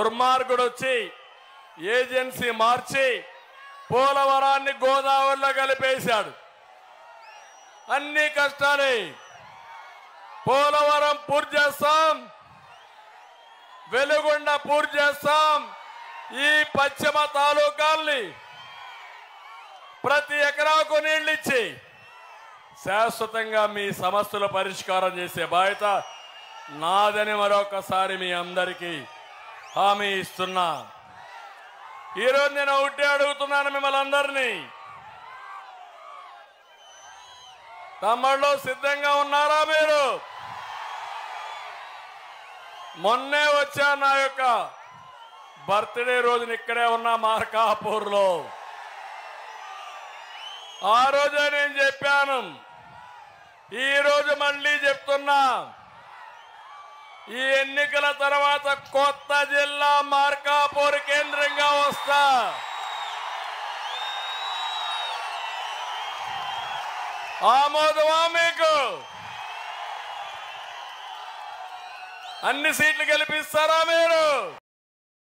దుర్మార్గుడు వచ్చి ఏజెన్సీ మార్చి పోలవరాన్ని గోదావరిలో కలిపేశాడు. అన్ని కష్టాలే. పోలవరం పూర్తి చేస్తాం, వెలుగొండ పూర్తి చేస్తాం. ఈ పశ్చిమ తాలూకాల్ని ప్రతి ఎకరాకు నీళ్లు ఇచ్చి శాశ్వతంగా మీ సమస్యల పరిష్కారం చేసే బాధ్యత నాదని మరొకసారి మీ అందరికీ హామీ ఇస్తున్నా. ఈరోజు నేను ఒకటే అడుగుతున్నాను మిమ్మల్ని అందరినీ, తమ్ముళ్ళు సిద్ధంగా ఉన్నారా? మీరు మొన్నే వచ్చా నా యొక్క బర్త్డే రోజున ఇక్కడే ఉన్నా మార్కాపూర్లో. ఆ రోజే నేను చెప్పాను, ఈ రోజు మళ్ళీ చెప్తున్నా, ఈ ఎన్నికల తర్వాత కొత్త జిల్లా మార్కాపూర్ కేంద్రంగా వస్తా. ఆమోదమా మీకు? అన్ని సీట్లు గెలిపిస్తారా మీరు?